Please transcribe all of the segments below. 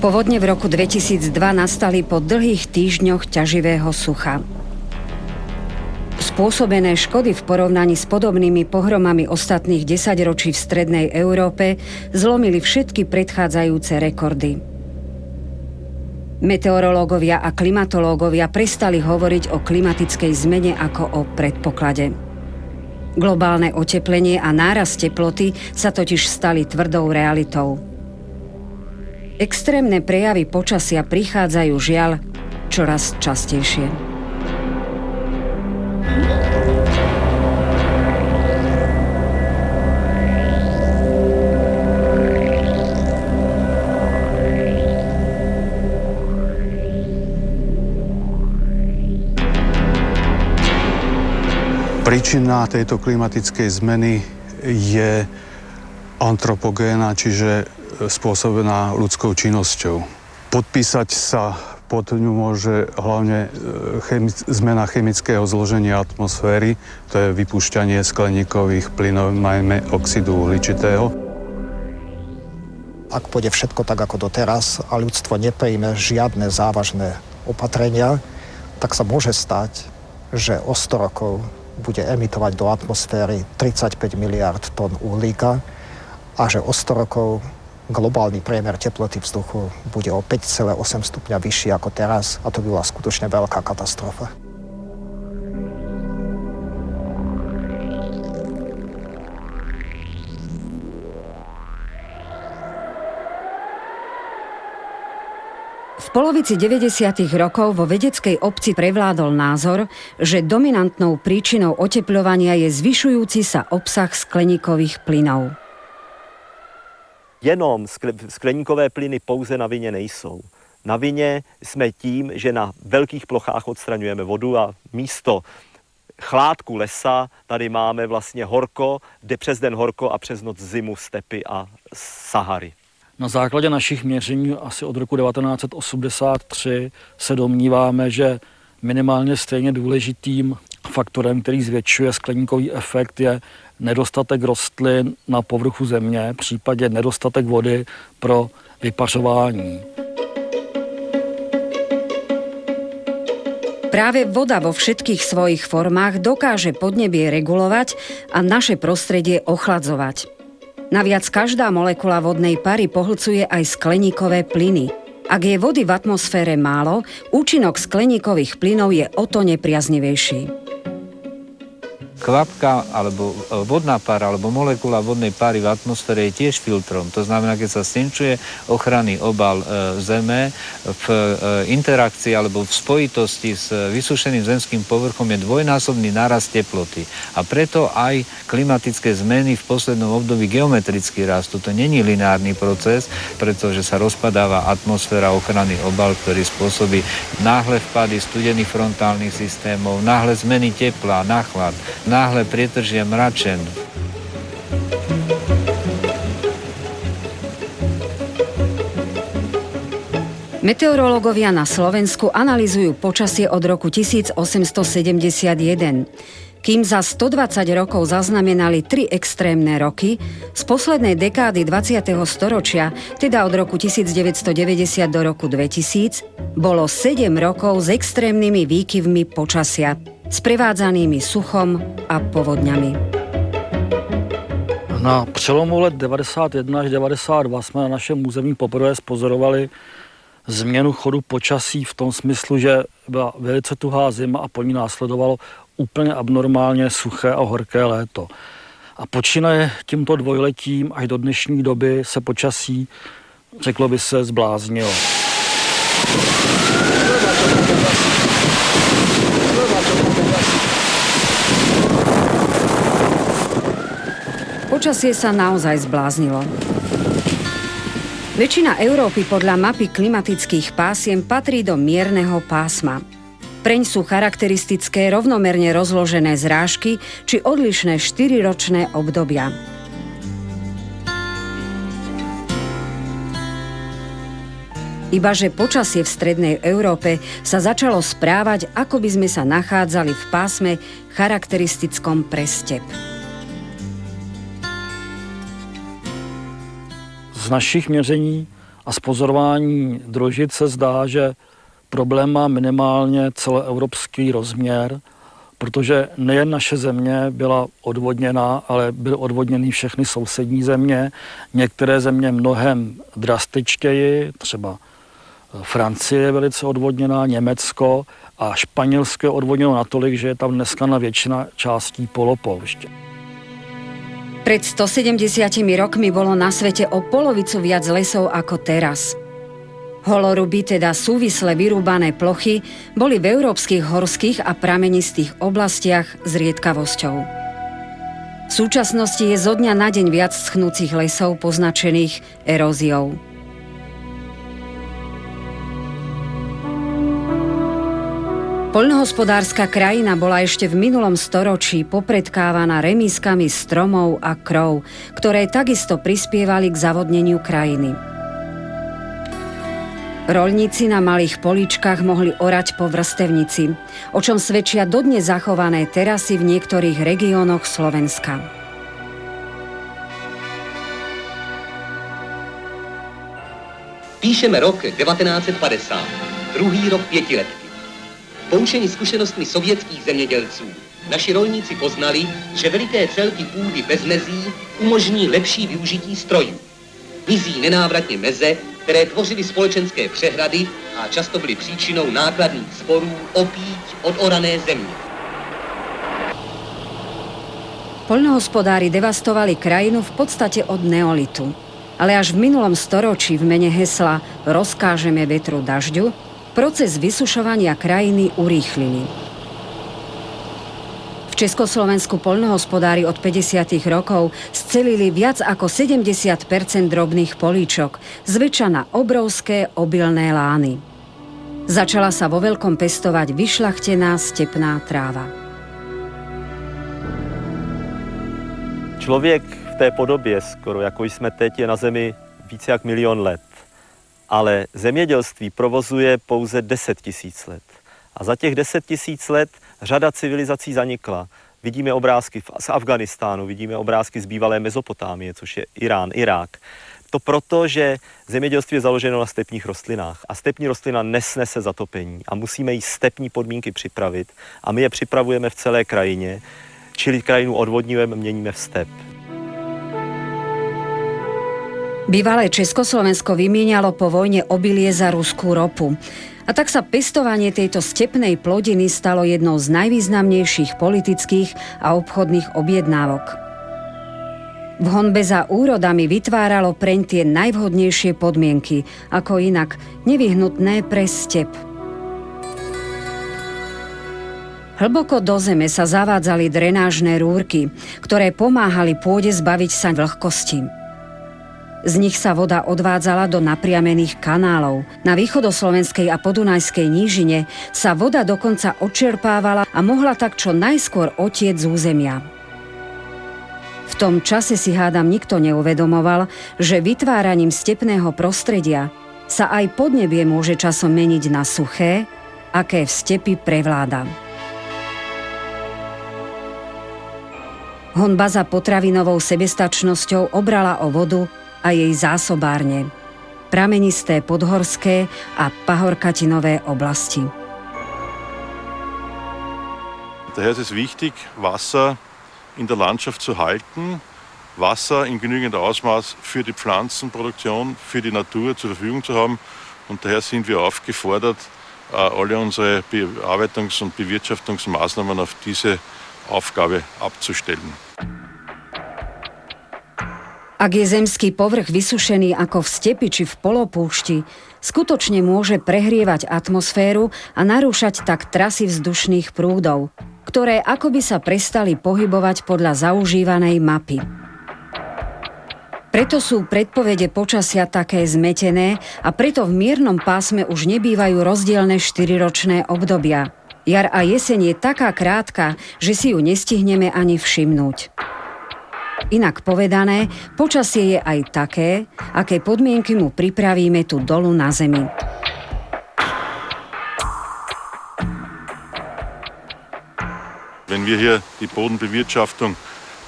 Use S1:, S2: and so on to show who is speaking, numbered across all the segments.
S1: Povodne v roku 2002 nastali po dlhých týždňoch ťaživého sucha. Spôsobené škody v porovnaní s podobnými pohromami ostatných desaťročí v strednej Európe zlomili všetky predchádzajúce rekordy. Meteorológovia a klimatológovia prestali hovoriť o klimatickej zmene ako o predpoklade. Globálne oteplenie a nárast teploty sa totiž stali tvrdou realitou. Extrémne prejavy počasia prichádzajú žiaľ čoraz častejšie.
S2: Príčina tejto klimatickej zmeny je antropogénna, čiže spôsobená ľudskou činnosťou. Podpísať sa pod ňu môže hlavne zmena chemického zloženia atmosféry, to je vypúšťanie skleníkových plynov, najmä oxidu uhličitého.
S3: Ak pôjde všetko tak ako doteraz a ľudstvo neprijme žiadne závažné opatrenia, tak sa môže stať, že o 100 rokov bude emitovať do atmosféry 35 miliard tón uhlíka a že o 100 rokov globálny priemer teploty vzduchu bude o 5,8 stupňa vyšší ako teraz a to by bola skutočne veľká katastrofa.
S1: V polovici 90. rokov vo vedeckej obci prevládol názor, že dominantnou príčinou otepľovania je zvyšujúci sa obsah skleníkových plynov.
S4: Jenom skleníkové plyny pouze na vině nejsou. Na vině jsme tím, že na velkých plochách odstraňujeme vodu a místo chládku lesa tady máme vlastně horko, jde přes den horko a přes noc zimu, stepy a Sahary.
S5: Na základě našich měření asi od roku 1983 se domníváme, že minimálně stejně důležitým faktorem, který zvětšuje skleníkový efekt, je nedostatek rostlin na povrchu země, v případě nedostatek vody pro vypařování.
S1: Práve voda vo všetkých svojich formách dokáže podnebie regulovať a naše prostredie ochladzovať. Naviac každá molekula vodnej pary pohlcuje aj skleníkové plyny. Ak je vody v atmosfére málo, účinok skleníkových plynov je o to nepriaznivejší.
S6: Kvapka alebo vodná para alebo molekula vodnej pary v atmosfére je tiež filtrom. To znamená, keď sa stenčuje ochranný obal Zeme v interakcii alebo v spojitosti s vysušeným zemským povrchom je dvojnásobný nárast teploty. A preto aj klimatické zmeny v poslednom období geometricky rastú. To není lineárny proces, pretože sa rozpadáva atmosféra, ochranný obal, ktorý spôsobí náhle vpady studených frontálnych systémov, náhle zmeny tepla, nachlad, náhle prietržie mračen.
S1: Meteorológovia na Slovensku analyzujú počasie od roku 1871. Kým za 120 rokov zaznamenali 3 extrémne roky, z poslednej dekády 20. storočia, teda od roku 1990 do roku 2000, bolo 7 rokov s extrémnymi výkyvmi počasia, sprevádzanými suchom a povodňami.
S5: Na přelomu let 91 až 92 jsme na našem území poprvé spozorovali změnu chodu počasí v tom smyslu, že byla velice tuhá zima a po ní následovalo úplně abnormálně suché a horké léto. A počínaje tímto dvojletím až do dnešní doby se počasí, řeklo by se, zbláznilo.
S1: Počasie sa naozaj zbláznilo. Väčšina Európy podľa mapy klimatických pásiem patrí do mierneho pásma. Preň sú charakteristické rovnomerne rozložené zrážky či odlišné 4-ročné obdobia. Ibaže počasie v strednej Európe sa začalo správať, ako by sme sa nachádzali v pásme charakteristickom pre step.
S5: Z našich měření A z pozorování družic se zdá, že problém má minimálně celoevropský rozměr, protože nejen naše země byla odvodněná, ale byly odvodněny všechny sousední země. Některé země mnohem drastičtěji, třeba Francie je velice odvodněná, Německo a Španělsko je odvodněno natolik, že je tam dneska na většina částí polopoušť.
S1: Pred 170 rokmi bolo na svete o polovicu viac lesov ako teraz. Holoruby, teda súvisle vyrúbané plochy, boli v európskych horských a pramenistých oblastiach zriedkavosťou. V súčasnosti je zo dňa na deň viac schnúcich lesov poznačených eróziou. Poľnohospodárska krajina bola ešte v minulom storočí popredkávaná remískami stromov a krov, ktoré takisto prispievali k zavodneniu krajiny. Roľníci na malých políčkach mohli orať po vrstevnici, o čom svedčia dodnes zachované terasy v niektorých regiónoch Slovenska.
S7: Píšeme rok 1950, druhý rok pětiletky. Poučeni zkušenostmi sovětských zemědělců, naši rolníci poznali, že veliké celky půdy bez mezí umožní lepší využití strojů. Mizí nenávratně meze, které tvořily společenské přehrady a často byly příčinou nákladných sporů o píď od orané země.
S1: Poľnohospodári devastovali krajinu v podstate od neolitu. Ale až v minulom storočí v mene hesla Rozkážeme vetru dažďu proces vysušovania krajiny urýchlili. V Československu poľnohospodári od 50. rokov scelili viac ako 70% drobných políčok, zväčša na obrovské obilné lány. Začala sa vo veľkom pestovať vyšľachtená stepná tráva.
S4: Člověk v té podobě, skoro jako jsme teď, je na Zemi více jak 1 000 000 let. Ale zemědělství provozuje pouze 10 000 let. A za těch 10 000 let řada civilizací zanikla. Vidíme obrázky z Afganistánu, vidíme obrázky z bývalé Mezopotámie, což je Irán, Irák. To proto, že zemědělství je založeno na stepních rostlinách a stepní rostlina nesnese zatopení a musíme jí stepní podmínky připravit a my je připravujeme v celé krajině, čili krajinu odvodňujeme, měníme v step.
S1: Bývalé Československo vymienialo po vojne obilie za ruskú ropu. A tak sa pestovanie tejto stepnej plodiny stalo jednou z najvýznamnejších politických a obchodných objednávok. V honbe za úrodami vytváralo preň tie najvhodnejšie podmienky, ako inak nevyhnutné pre step. Hlboko do zeme sa zavádzali drenážne rúrky, ktoré pomáhali pôde zbaviť sa vlhkosti. Z nich sa voda odvádzala do napriamených kanálov. Na východoslovenskej a podunajskej nížine sa voda dokonca odčerpávala a mohla tak čo najskôr otieť z územia. V tom čase si hádam nikto neuvedomoval, že vytváraním stepného prostredia sa aj podnebie môže časom meniť na suché, aké v stepi prevláda. Honba za potravinovou sebestačnosťou obrala o vodu a jej zásobárne, pramenisté podhorské a pahorkatinové oblasti.
S8: Daher ist es wichtig, Wasser in der Landschaft zu halten, Wasser in genügend Ausmaß für die Pflanzenproduktion, für die Natur zur Verfügung zu haben. Und daher sind wir aufgefordert, alle unsere Bearbeitungs- und Bewirtschaftungsmaßnahmen auf diese Aufgabe abzustellen.
S1: Ak je zemský povrch vysušený ako v stepi či v polopúšti, skutočne môže prehrievať atmosféru a narúšať tak trasy vzdušných prúdov, ktoré akoby sa prestali pohybovať podľa zaužívanej mapy. Preto sú predpovede počasia také zmetené a preto v miernom pásme už nebývajú rozdielne 4-ročné obdobia. Jar a jeseň je taká krátka, že si ju nestihneme ani všimnúť. Inak povedané, počasie je aj také, aké podmienky mu pripravíme tu dolu na zemi.
S8: Wenn wir hier die Bodenbewirtschaftung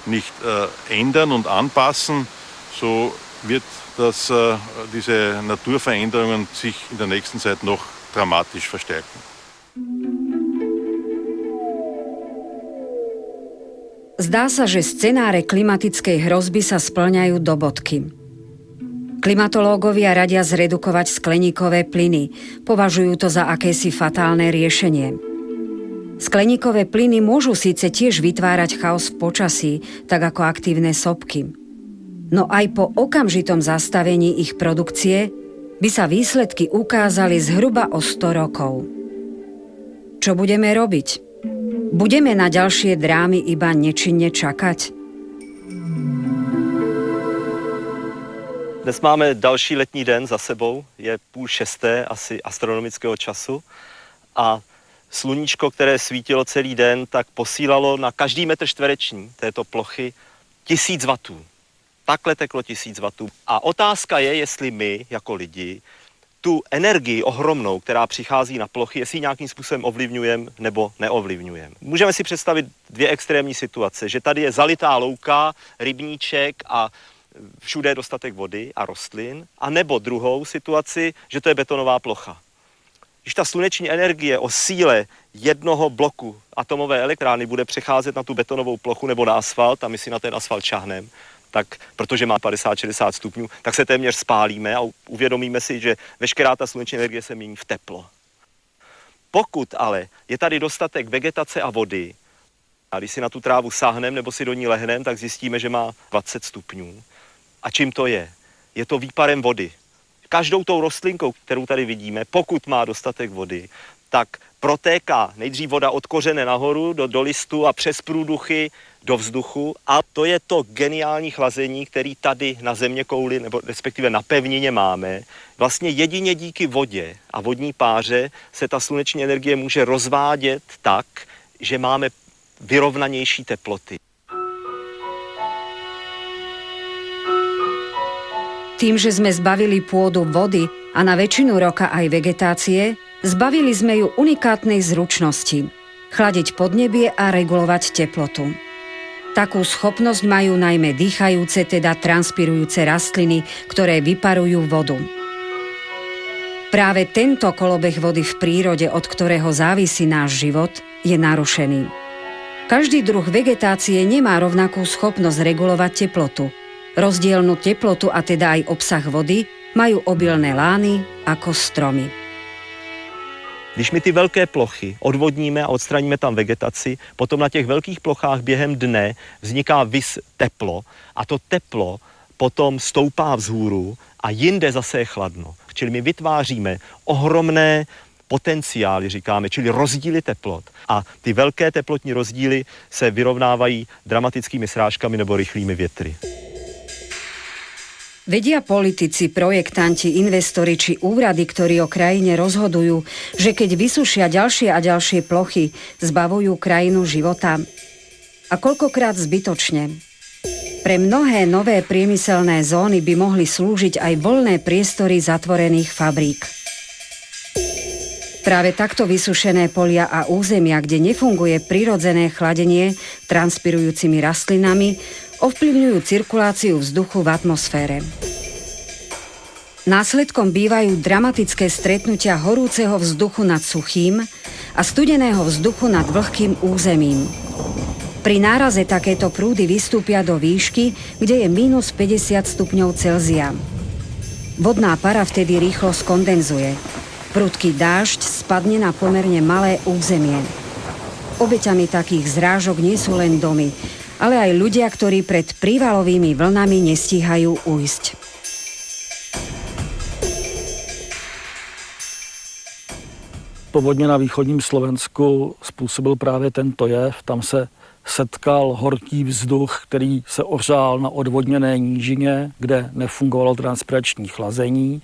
S8: nicht ändern und anpassen, so wird diese Naturveränderungen sich in der nächsten Zeit noch dramatisch verstärken.
S1: Zdá sa, že scenáre klimatickej hrozby sa spĺňajú do bodky. Klimatológovia radia zredukovať skleníkové plyny. Považujú to za akési fatálne riešenie. Skleníkové plyny môžu síce tiež vytvárať chaos v počasí, tak ako aktívne sopky. No aj po okamžitom zastavení ich produkcie by sa výsledky ukázali zhruba o 100 rokov. Čo budeme robiť? Budeme na ďalšie drámy iba nečinne čakať?
S4: Dnes máme další letní den za sebou, je 5:30 asi astronomického času a sluníčko, které svítilo celý den, tak posílalo na každý metr čtvereční této plochy 1000 W. Takhle teklo 1000 W. A otázka je, jestli my jako lidi tu energii ohromnou, která přichází na plochy, jestli nějakým způsobem ovlivňujeme nebo neovlivňujeme. Můžeme si představit dvě extrémní situace, že tady je zalitá louka, rybníček a všude je dostatek vody a rostlin, a nebo druhou situaci, že to je betonová plocha. Když ta sluneční energie o síle jednoho bloku atomové elektrárny bude přecházet na tu betonovou plochu nebo na asfalt, a my si na ten asfalt šáhneme, tak protože má 50-60 stupňů, tak se téměř spálíme a uvědomíme si, že veškerá ta sluneční energie se mění v teplo. Pokud ale je tady dostatek vegetace a vody, a když si na tu trávu sáhneme nebo si do ní lehneme, tak zjistíme, že má 20 stupňů. A čím to je? Je to výparem vody. Každou tou rostlinkou, kterou tady vidíme, pokud má dostatek vody, tak protéká nejdřív voda od kořene nahoru do listu a přes průduchy do vzduchu, a to je to geniální chlazení, který tady na zeměkouli nebo respektive na pevnině máme. Vlastně jedině díky vodě a vodní páře se ta sluneční energie může rozvádět tak, že máme vyrovnanější teploty.
S1: Tým, že sme zbavili pôdu vody a na väčšinu roka aj vegetácie, zbavili sme ju unikátnej zručnosti – chladiť podnebie a regulovať teplotu. Takú schopnosť majú najmä dýchajúce, teda transpirujúce rastliny, ktoré vyparujú vodu. Práve tento kolobeh vody v prírode, od ktorého závisí náš život, je narušený. Každý druh vegetácie nemá rovnakú schopnosť regulovať teplotu. Rozdielnu teplotu a teda aj obsah vody majú obilné lány ako stromy.
S4: Když my ty velké plochy odvodníme a odstraníme tam vegetaci, potom na těch velkých plochách během dne vzniká teplo a to teplo potom stoupá vzhůru a jinde zase je chladno. Čili my vytváříme ohromné potenciály, říkáme, čili rozdíly teplot. A ty velké teplotní rozdíly se vyrovnávají dramatickými srážkami nebo rychlými větry.
S1: Vedia politici, projektanti, investori či úrady, ktorí o krajine rozhodujú, že keď vysušia ďalšie a ďalšie plochy, zbavujú krajinu života? A koľkokrát zbytočne? Pre mnohé nové priemyselné zóny by mohli slúžiť aj voľné priestory zatvorených fabrík. Práve takto vysušené polia a územia, kde nefunguje prirodzené chladenie transpirujúcimi rastlinami, ovplyvňujú cirkuláciu vzduchu v atmosfére. Následkom bývajú dramatické stretnutia horúceho vzduchu nad suchým a studeného vzduchu nad vlhkým územím. Pri náraze takéto prúdy vystúpia do výšky, kde je minus 50 stupňov Celzia. Vodná para vtedy rýchlo skondenzuje. Prudký dážď spadne na pomerne malé územie. Obeťami takých zrážok nie sú len domy, ale aj ľudia, ktorí pred prívalovými vlnami nestíhajú ujsť.
S5: Povodně na východním Slovensku způsobil právě tento jev. Tam se setkal horký vzduch, který se ohřál na odvodněné nížině, kde nefungovalo transpirační chlazení,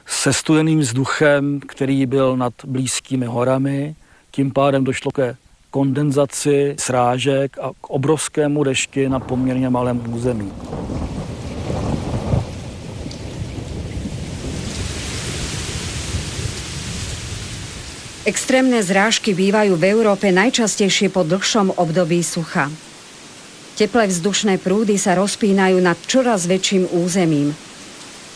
S5: se studeným vzduchem, který byl nad blízkými horami. Tím pádem došlo ke kondenzaci srážek a k obrovskému dešti na poměrně malém území.
S1: Extrémne zrážky bývajú v Európe najčastejšie po dlhšom období sucha. Teplé vzdušné prúdy sa rozpínajú nad čoraz väčším územím.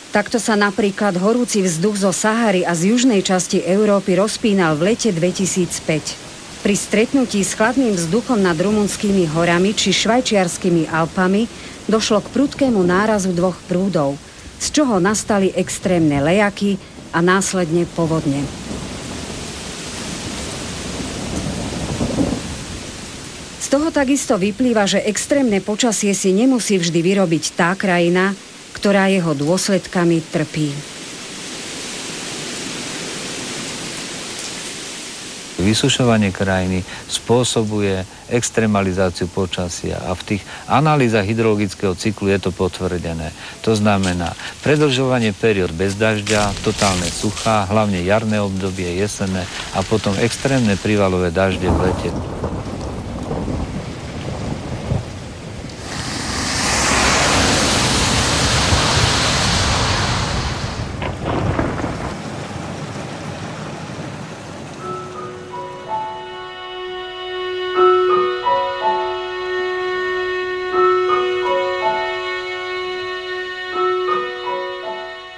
S1: Takto sa napríklad horúci vzduch zo Sahary a z južnej časti Európy rozpínal v lete 2005. Pri stretnutí s chladným vzduchom nad rumunskými horami či švajčiarskymi Alpami došlo k prudkému nárazu dvoch prúdov, z čoho nastali extrémne lejaky a následne povodne. Z toho takisto vyplýva, že extrémne počasie si nemusí vždy vyrobiť tá krajina, ktorá jeho dôsledkami trpí.
S6: Vysušovanie krajiny spôsobuje extrémalizáciu počasia a v tých analýzach hydrologického cyklu je to potvrdené. To znamená predĺžovanie periód bez dažďa, totálne suchá, hlavne jarné obdobie, jesenné a potom extrémne prívalové dažde v lete.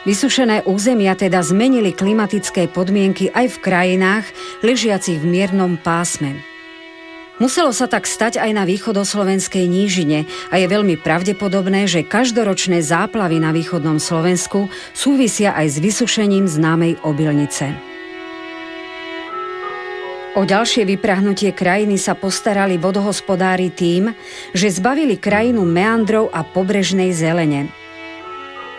S1: Vysušené územia teda zmenili klimatické podmienky aj v krajinách ležiacich v miernom pásme. Muselo sa tak stať aj na východoslovenskej nížine a je veľmi pravdepodobné, že každoročné záplavy na východnom Slovensku súvisia aj s vysušením známej obilnice. O ďalšie vyprahnutie krajiny sa postarali vodohospodári tým, že zbavili krajinu meandrov a pobrežnej zelene.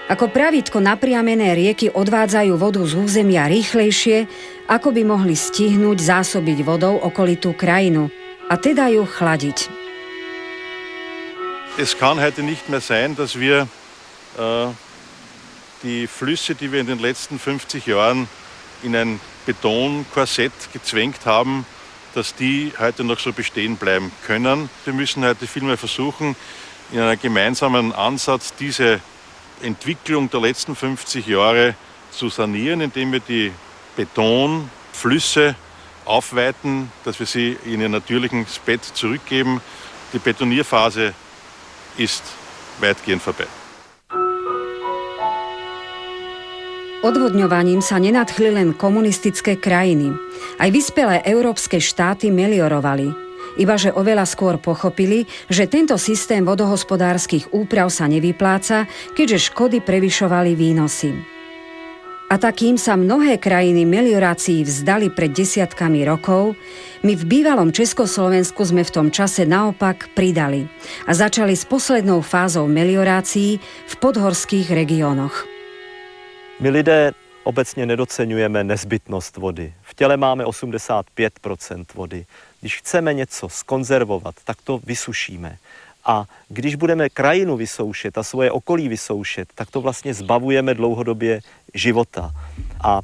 S1: Ako pravítko napriamené rieky odvádzajú vodu z územia rýchlejšie, ako by mohli stihnúť zásobiť vodou okolitú krajinu, a teda ju chladiť.
S8: Es kann heute nicht mehr sein, dass wir die Flüsse, die wir in den letzten 50 Jahren in ein Betonkorsett gezwängt haben, dass die heute noch so bestehen bleiben können. Wir müssen heute vielmehr versuchen, in einem gemeinsamen Ansatz diese Entwicklung der letzten 50 Jahre zu sanieren, indem wir die Betonflüsse aufweiten, dass wir sie in ihr natürliches Bett zurückgeben. Die Betonierphase ist weitgehend vorbei.
S1: Odvodňovaním sa nenadchli len komunistické krajiny. Aj vyspelé európske štáty meliorovali. Ibaže oveľa skôr pochopili, že tento systém vodohospodárskych úprav sa nevypláca, keďže škody prevyšovali výnosy. A takým sa mnohé krajiny meliorácií vzdali pred desiatkami rokov, my v bývalom Československu sme v tom čase naopak pridali a začali s poslednou fázou meliorácií v podhorských regiónoch.
S4: My lidé obecně nedoceňujeme nezbytnost vody. V těle máme 85% vody. Když chceme něco skonzervovat, tak to vysušíme. A když budeme krajinu vysoušet a svoje okolí vysoušet, tak to vlastně zbavujeme dlouhodobě života. A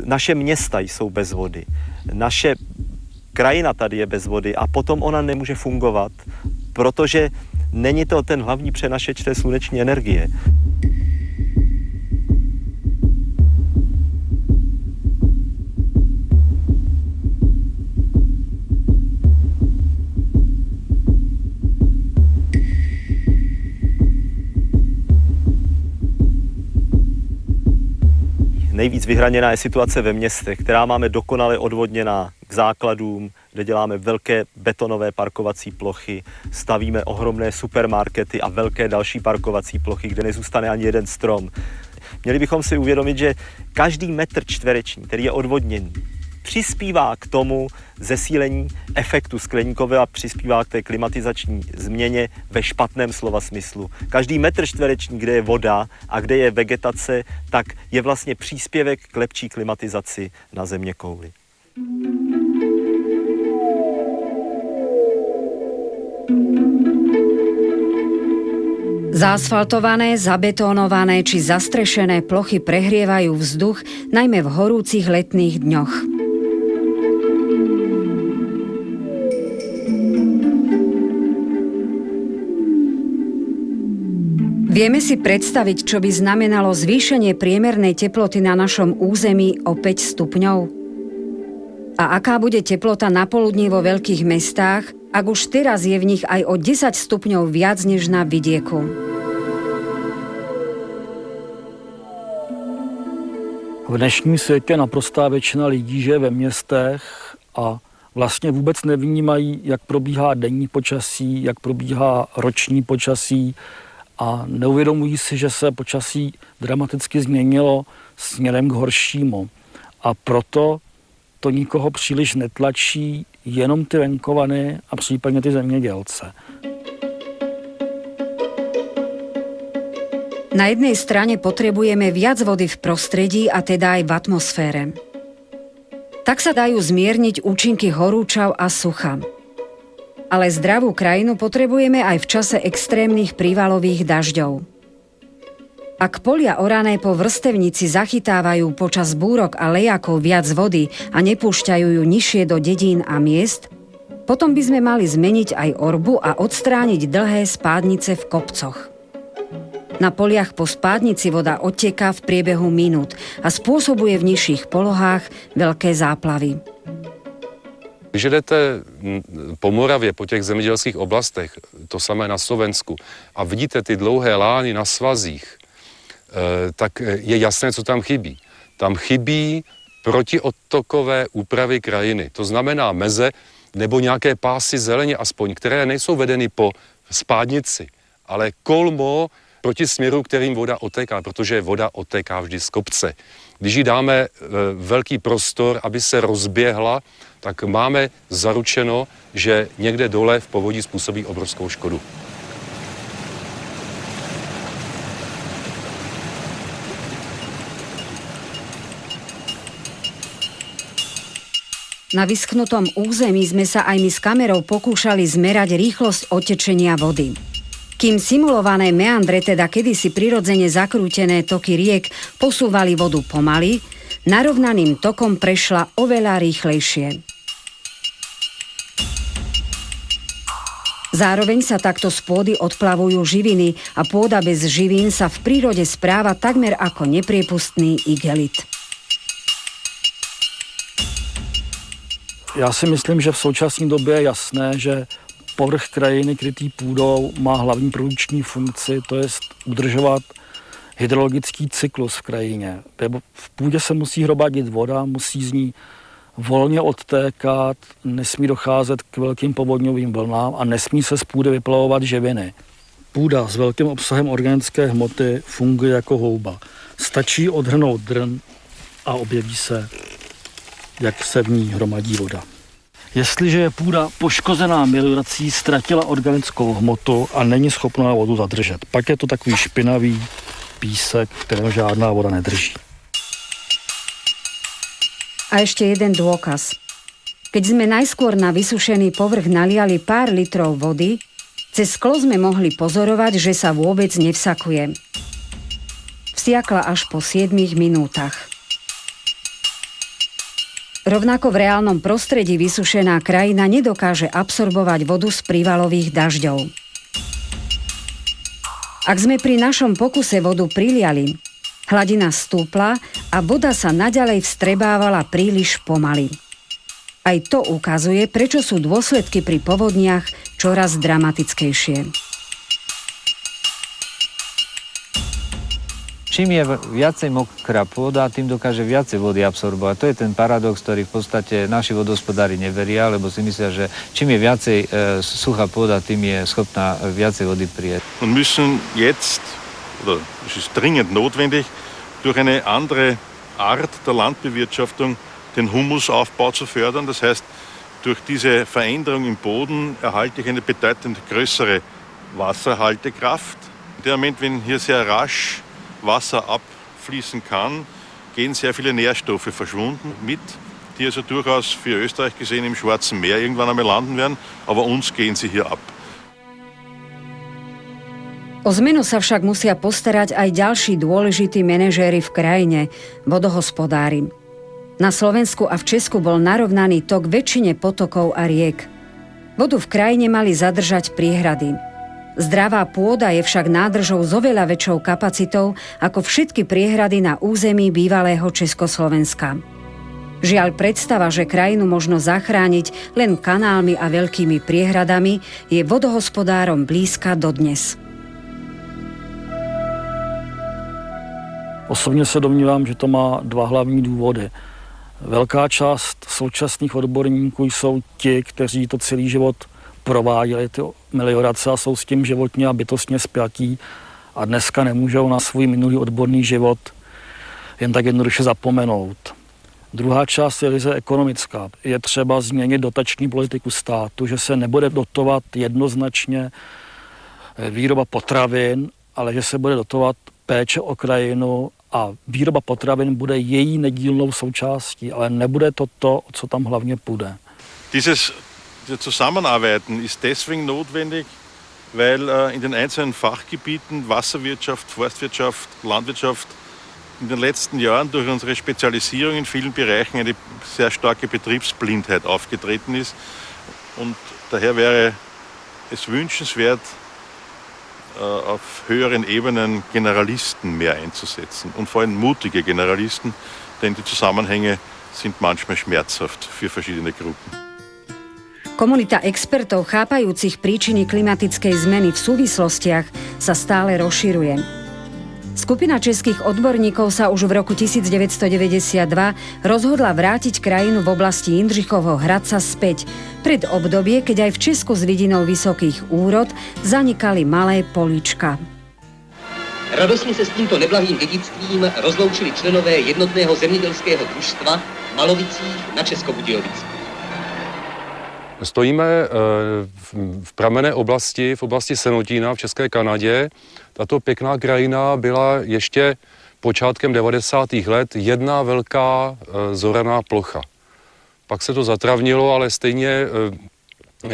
S4: naše města jsou bez vody. Naše krajina tady je bez vody a potom ona nemůže fungovat, protože není to ten hlavní přenašeč té sluneční energie. Nejvíc vyhraněná je situace ve městech, která máme dokonale odvodněná k základům, kde děláme velké betonové parkovací plochy, stavíme ohromné supermarkety a velké další parkovací plochy, kde nezůstane ani jeden strom. Měli bychom si uvědomit, že každý metr čtvereční, který je odvodněný, přispívá k tomu zesílení efektu skleníkového a přispívá k té klimatizační změně ve špatném slova smyslu. Každý metr čtvereční, kde je voda a kde je vegetace, tak je vlastně příspěvek k lepší klimatizaci na zeměkouli.
S1: Zaasfaltované, zabetónované či zastrešené plochy prehrievajú vzduch najmä v horúcich letných dňoch. Vieme si predstaviť, čo by znamenalo zvýšenie priemernej teploty na našom území o 5 stupňov? A aká bude teplota napoludní vo veľkých mestách, ak už teraz je v nich aj o 10 stupňov viac než na vidieku.
S5: V dnešním světě naprostá většina lidí žije ve městech a vlastně vůbec nevnímají, jak probíhá denní počasí, jak probíhá roční počasí a neuvědomují si, že se počasí dramaticky změnilo směrem k horšímu. A proto to nikoho příliš netlačí, jenom ty venkovany a případně ty zemědělce.
S1: Na jednej strane potrebujeme viac vody v prostredí a teda aj v atmosfére. Tak sa dajú zmierniť účinky horúčav a sucha. Ale zdravú krajinu potrebujeme aj v čase extrémnych prívalových dažďov. Ak polia orané po vrstevnici zachytávajú počas búrok a lejakov viac vody a nepúšťajú ju nižšie do dedín a miest, potom by sme mali zmeniť aj orbu a odstrániť dlhé spádnice v kopcoch. Na poliach po spádnici voda odteká v priebehu minút a spôsobuje v nižších polohách veľké záplavy.
S9: Když jdete po Moravě, po těch zemědělských oblastech, to samé na Slovensku, a vidíte ty dlouhé lány na svazích, tak je jasné, co tam chybí. Tam chybí protiodtokové úpravy krajiny. To znamená meze nebo nějaké pásy zeleně aspoň, které nejsou vedeny po spádnici, ale kolmo proti směru, kterým voda otéká, protože voda otéká vždy z kopce. Když jí dáme velký prostor, aby se rozběhla, tak máme zaručeno, že někde dole v povodí způsobí obrovskou škodu.
S1: Na vyschnutom území sme sa aj my s kamerou pokúšali zmerať rýchlosť odtečenia vody. Kým simulované meandre, teda kedysi prirodzene zakrútené toky riek, posúvali vodu pomaly, narovnaným tokom prešla oveľa rýchlejšie. Zároveň sa takto z pôdy odplavujú živiny a pôda bez živín sa v prírode správa takmer ako nepriepustný igelit.
S5: Já si myslím, že v současné době je jasné, že povrch krajiny krytý půdou má hlavní produkční funkci, to je udržovat hydrologický cyklus v krajině. V půdě se musí hromadit voda, musí z ní volně odtékat, nesmí docházet k velkým povodňovým vlnám a nesmí se z půdy vyplavovat živiny. Půda s velkým obsahem organické hmoty funguje jako houba. Stačí odhrnout drn a objeví se, jak se v ní hromadí voda. Jestliže je půda poškozená meliorací, ztratila organickou hmotu a není schopná vodu zadržet. Pak je to takový špinavý písek, kterého žádná voda nedrží.
S1: A ešte jeden dôkaz. Keď sme najskôr na vysušený povrch naliali pár litrov vody, cez sklo sme mohli pozorovať, že sa vôbec nevsakuje. Vsiakla až po 7 minútach. Rovnako v reálnom prostredí vysušená krajina nedokáže absorbovať vodu z prívalových dažďov. Ak sme pri našom pokuse vodu priliali, hladina stúpla a voda sa naďalej vstrebávala príliš pomaly. Aj to ukazuje, prečo sú dôsledky pri povodniach čoraz dramatickejšie.
S6: Čím je viacej mokrá pôda, tým dokáže viacej vody absorbovať. To je ten paradox, ktorý v podstate naši vodohospodári neveria, lebo si myslia, že čím je viacej suchá pôda, tým je schopná viacej vody prijať.
S8: Und müssen jetzt, oder es ist dringend notwendig, durch eine andere Art der Landbewirtschaftung den Humusaufbau zu fördern. Das heißt, durch diese Veränderung im Boden erhalte ich eine bedeutend größere Wasserhaltekraft. In dem Moment, wenn hier sehr rasch Wasser abfließen kann, gehen sehr viele Nährstoffe verschwunden mit, die also durchaus für Österreich gesehen im Schwarzen Meer irgendwann einmal landen werden, aber uns gehen sie hier ab.
S1: O zmenu sa však musia postarať aj ďalší dôležití manažéri v krajine, vodohospodári. Na Slovensku a v Česku bol narovnaný tok väčšine potokov a riek. Vodu v krajine mali zadržať priehrady. Zdravá pôda je však nádržou s oveľa väčšou kapacitou ako všetky priehrady na území bývalého Československa. Žiaľ, predstava, že krajinu možno zachrániť len kanálmi a veľkými priehradami, je vodohospodárom blízka dodnes.
S5: Osobně se domnívám, že to má dva hlavní důvody. Velká část současných odborníků jsou ti, kteří to celý život prováděli, ty meliorace, a jsou s tím životně a bytostně spjatí a dneska nemůžou na svůj minulý odborný život jen tak jednoduše zapomenout. Druhá část je ryze ekonomická. Je třeba změnit dotační politiku státu, že se nebude dotovat jednoznačně výroba potravin, ale že se bude dotovat péče o krajinu a výroba potravin bude její nedílnou součástí, ale nebude to to, o co tam hlavně půjde.
S8: Dieses Zusammenarbeiten ist deswegen notwendig, weil in den einzelnen Fachgebieten Wasserwirtschaft, Forstwirtschaft, Landwirtschaft in den letzten Jahren durch unsere Spezialisierung in vielen Bereichen eine sehr starke Betriebsblindheit aufgetreten ist. Und daher wäre es wünschenswert, auf höheren Ebenen Generalisten mehr einzusetzen und vor allem mutige Generalisten, denn die Zusammenhänge sind manchmal schmerzhaft für verschiedene Gruppen.
S1: Komunita expertov chápajúcich príčiny klimatickej zmeny v súvislostiach sa stále rozširuje. Skupina českých odborníkov sa už v roku 1992 rozhodla vrátiť krajinu v oblasti Jindřichovho Hradca späť, pred obdobie, keď aj v Česku s vidinou vysokých úrod zanikali malé políčka.
S7: Radostně se s tímto neblahým dědictvím rozloučili členové jednotného zemědělského družstva v Malovicích na Českobudějovicku.
S9: Stojíme v pramenné oblasti, v oblasti Senotína v České Kanadě. Tato pěkná krajina byla ještě počátkem 90. let jedna velká zoraná plocha. Pak se to zatravnilo, ale stejně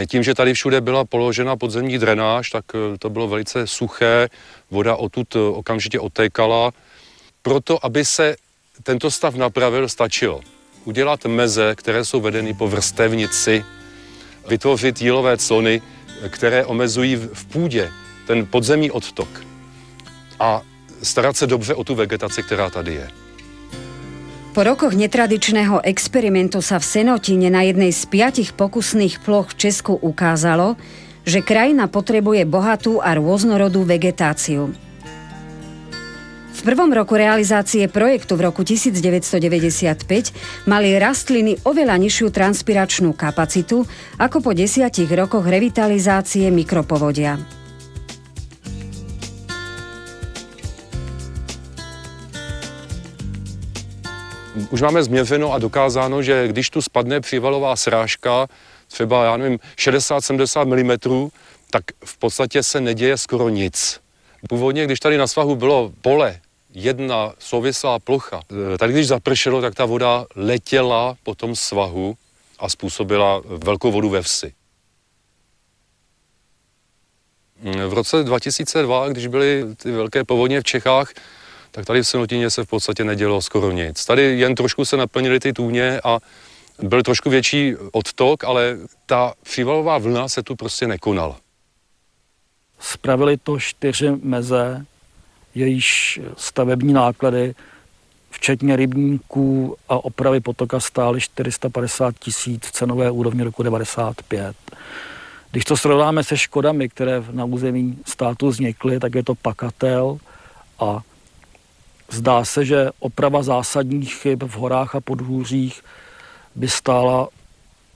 S9: tím, že tady všude byla položena podzemní drenáž, tak to bylo velice suché, voda odtud okamžitě odtékala. Proto, aby se tento stav napravil, stačilo udělat meze, které jsou vedeny po vrstevnici, vytvořit jílové clony, které omezují v půdě ten podzemní odtok a starat se dobře o tu vegetaci, která tady je.
S1: Po rokoch netradičného experimentu sa v Senotíne na jednej z 5 pokusných ploch v Česku ukázalo, že krajina potrebuje bohatú a rôznorodú vegetáciu. V prvom roku realizácie projektu v roku 1995 mali rastliny oveľa nižšiu transpiračnú kapacitu ako po 10 rokoch revitalizácie mikropovodia.
S9: Už máme změřeno a dokázáno, že když tu spadne přívalová srážka, třeba, já nevím, 60-70 mm, tak v podstatě se neděje skoro nic. Původně, když tady na svahu bylo pole, jedna souvislá plocha, tady když zapršelo, tak ta voda letěla po tom svahu a způsobila velkou vodu ve vsi. V roce 2002, když byly ty velké povodně v Čechách, tak tady v Senotíně se v podstatě nedělo skoro nic. Tady jen trošku se naplnily ty tůně a byl trošku větší odtok, ale ta přívalová vlna se tu prostě nekonala.
S5: Spravili to 4 meze, jejíž stavební náklady, včetně rybníků a opravy potoka, stály 450 000 v cenové úrovni roku 1995. Když to srovnáme se škodami, které na území státu vznikly, tak je to pakatel a zdá se, že oprava zásadních chyb v horách a podhůřích by stála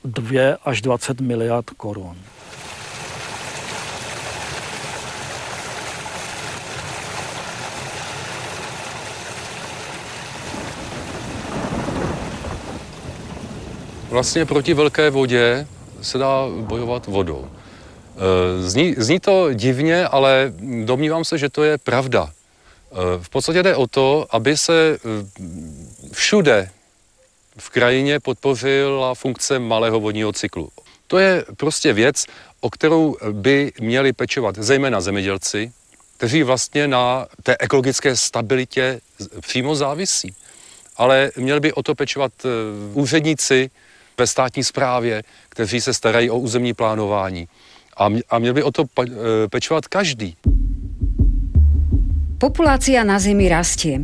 S5: 2 až 20 miliard korun.
S9: Vlastně proti velké vodě se dá bojovat vodou. Zní to divně, ale domnívám se, že to je pravda. V podstatě jde o to, aby se všude v krajině podpořila funkce malého vodního cyklu. To je prostě věc, o kterou by měli pečovat zejména zemědělci, kteří vlastně na té ekologické stabilitě přímo závisí. Ale měli by o to pečovat úředníci ve státní správě, kteří se starají o územní plánování. A měl by o to pečovat každý.
S1: Populácia na Zemi rastie.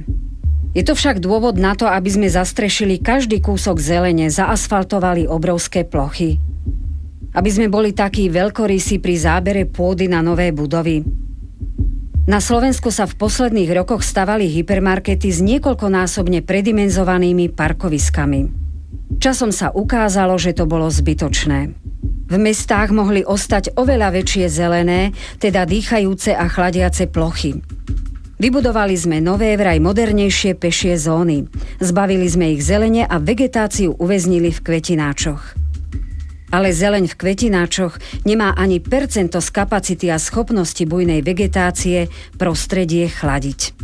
S1: Je to však dôvod na to, aby sme zastrešili každý kúsok zelene, zaasfaltovali obrovské plochy. Aby sme boli takí veľkorysí pri zábere pôdy na nové budovy. Na Slovensku sa v posledných rokoch stavali hypermarkety s niekoľkonásobne predimenzovanými parkoviskami. Časom sa ukázalo, že to bolo zbytočné. V mestách mohli ostať oveľa väčšie zelené, teda dýchajúce a chladiace plochy. Vybudovali sme nové, vraj modernejšie pešie zóny. Zbavili sme ich zelene a vegetáciu uväznili v kvetináčoch. Ale zeleň v kvetináčoch nemá ani percento z kapacity a schopnosti bujnej vegetácie prostredie chladiť.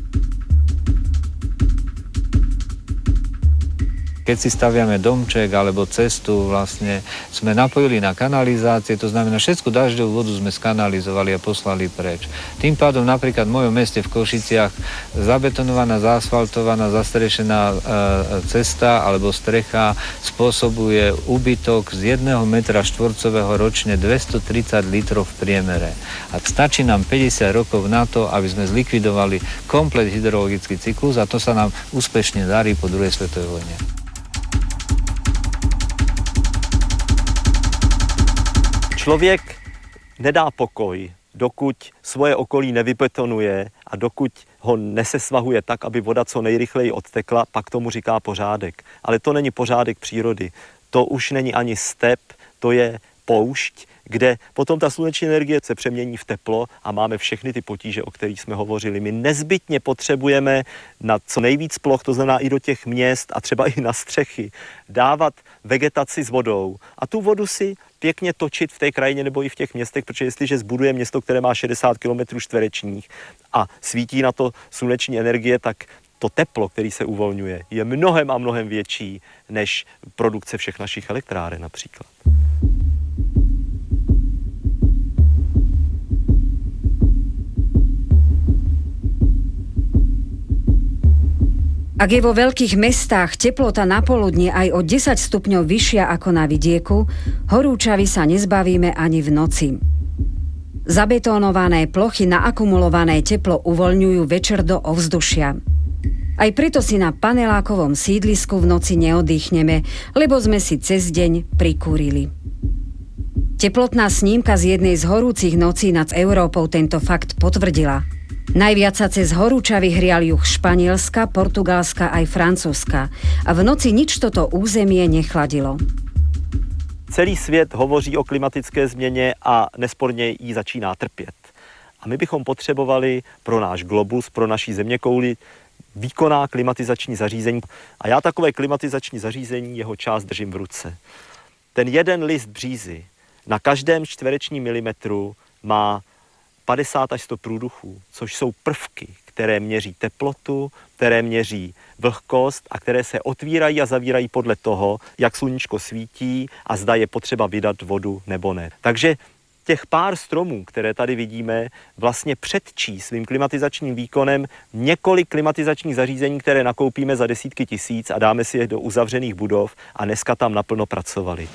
S6: Keď si staviame domček alebo cestu, vlastne sme napojili na kanalizácie, to znamená, všetku dažďovú vodu sme skanalizovali a poslali preč. Tým pádom napríklad v mojom meste v Košiciach zabetonovaná, zaasfaltovaná, zastrešená cesta alebo strecha spôsobuje úbytok z 1 metra štvorcového ročne 230 litrov v priemere. A stačí nám 50 rokov na to, aby sme zlikvidovali komplet hydrologický cyklus a to sa nám úspešne darí po druhej svetovej vojne.
S4: Člověk nedá pokoj, dokud svoje okolí nevybetonuje a dokud ho nesesvahuje tak, aby voda co nejrychleji odtekla, pak tomu říká pořádek. Ale to není pořádek přírody. To už není ani step, to je poušť, kde potom ta sluneční energie se přemění v teplo a máme všechny ty potíže, o kterých jsme hovořili. My nezbytně potřebujeme na co nejvíc ploch, to znamená i do těch měst a třeba i na střechy, dávat vegetaci s vodou a tu vodu si pěkně točit v té krajině nebo i v těch městech, protože jestliže zbuduje město, které má 60 km čtverečních a svítí na to sluneční energie, tak to teplo, který se uvolňuje, je mnohem a mnohem větší než produkce všech našich elektráren například.
S1: Ak je vo veľkých mestách teplota na poludnie aj o 10 stupňov vyššia ako na vidieku, horúčavy sa nezbavíme ani v noci. Zabetónované plochy na akumulované teplo uvoľňujú večer do ovzdušia. Aj preto si na panelákovom sídlisku v noci neoddychneme, lebo sme si cez deň prikúrili. Teplotná snímka z jednej z horúcich nocí nad Európou tento fakt potvrdila. Najviac sa cez horúčavy hrial juh Španielska, Portugalska aj Francúzska a v noci nič toto územie nechladilo.
S4: Celý svět hovoří o klimatické změně a nesporně ji začíná trpět. A my bychom potřebovali pro náš globus, pro naší zeměkouli výkonná klimatizační zařízení. A já takové klimatizační zařízení, jeho část držím v ruce. Ten jeden list břízy na každém čtverečním milimetru má 50 až 100 průduchů, což jsou prvky, které měří teplotu, které měří vlhkost a které se otvírají a zavírají podle toho, jak sluníčko svítí a zda je potřeba vydat vodu nebo ne. Takže těch pár stromů, které tady vidíme, vlastně předčí svým klimatizačním výkonem několik klimatizačních zařízení, které nakoupíme za desítky tisíc a dáme si je do uzavřených budov a dneska tam naplno pracovali.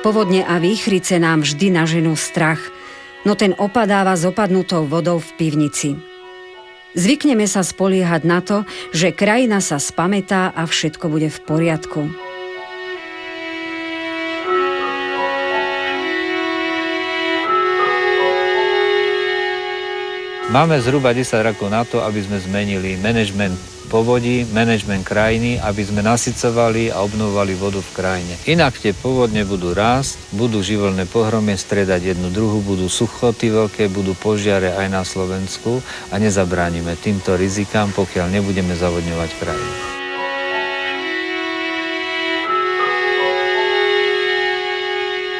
S1: Povodne a výchrice nám vždy naženú strach, no ten opadáva s opadnutou vodou v pivnici. Zvykneme sa spoliehať na to, že krajina sa spamätá a všetko bude v poriadku.
S6: Máme zhruba 10 rokov na to, aby sme zmenili manažment povodí, manažment krajiny, aby sme nasycovali a obnovovali vodu v krajine. Inak tie povodne budú rásť, budú živelné pohromie striedať jednu druhu, budú suchoty veľké, budú požiare aj na Slovensku a nezabránime týmto rizikám, pokiaľ nebudeme zavodňovať krajinu.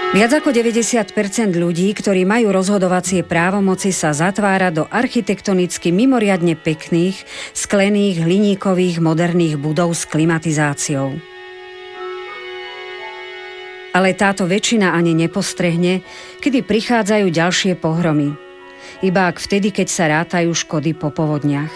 S1: Viac ako 90% ľudí, ktorí majú rozhodovacie právomoci, sa zatvára do architektonicky mimoriadne pekných, sklených, hliníkových, moderných budov s klimatizáciou. Ale táto väčšina ani nepostrehne, kedy prichádzajú ďalšie pohromy. Iba ak vtedy, keď sa rátajú škody po povodniach.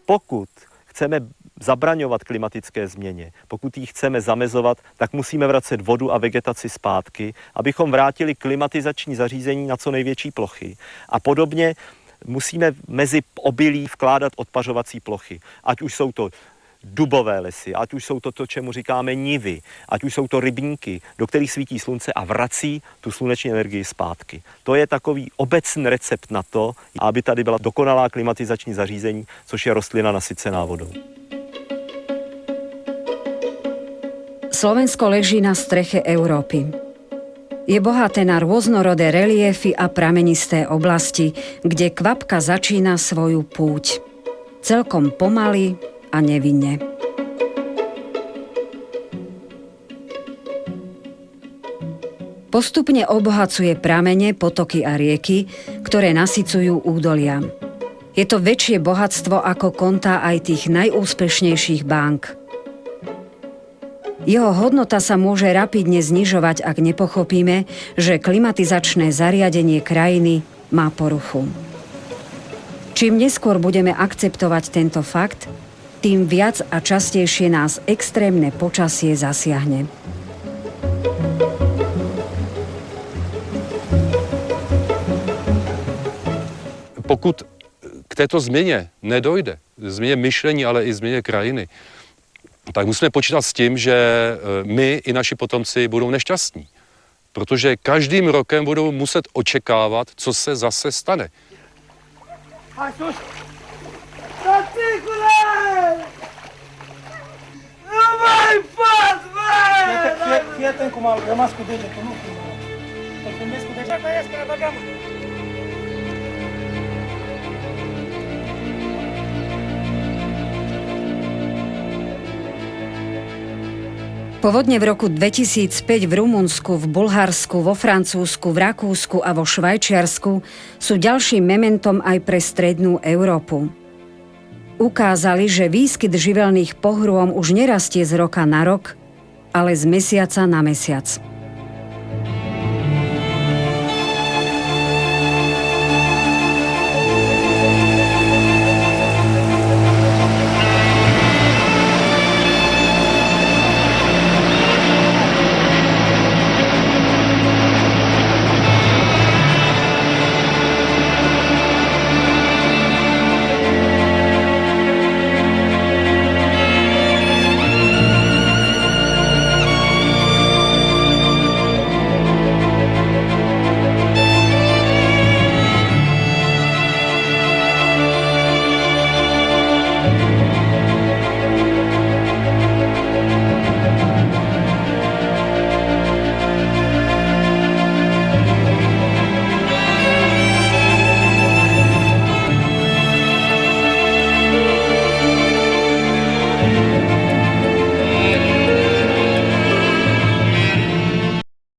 S4: Pokud chceme zabraňovat klimatické změně, pokud ji chceme zamezovat, tak musíme vracet vodu a vegetaci zpátky, abychom vrátili klimatizační zařízení na co největší plochy. A podobně musíme mezi obilí vkládat odpařovací plochy. Ať už jsou to dubové lesy, ať už jsou to, čemu říkáme nivy, ať už jsou to rybníky, do kterých svítí slunce a vrací tu sluneční energii zpátky. To je takový obecný recept na to, aby tady byla dokonalá klimatizační zařízení, což je rostlina nasycená vodou.
S1: Slovensko leží na streche Európy. Je bohaté na rôznorodé reliéfy a pramenisté oblasti, kde kvapka začína svoju púť. Celkom pomaly a nevinne. Postupne obohacuje pramene, potoky a rieky, ktoré nasycujú údolia. Je to väčšie bohatstvo ako kontá aj tých najúspešnejších bank. Jeho hodnota sa môže rapidne znižovať, ak nepochopíme, že klimatizačné zariadenie krajiny má poruchu. Čím neskôr budeme akceptovať tento fakt, tým viac a častejšie nás extrémne počasie zasiahne.
S9: Pokud k této změně nedojde, změně myšlení, ale i změně krajiny, tak musíme počítat s tím, že my i naši potomci budou nešťastní. Protože každým rokem budou muset očekávat, co se zase stane.
S1: Povodne v roku 2005 v Rumunsku, v Bulharsku, vo Francúzsku, v Rakúsku a vo Švajčiarsku sú ďalším mementom aj pre strednú Európu. Ukázali, že výskyt živelných pohrôm už nerastie z roka na rok, ale z mesiaca na mesiac.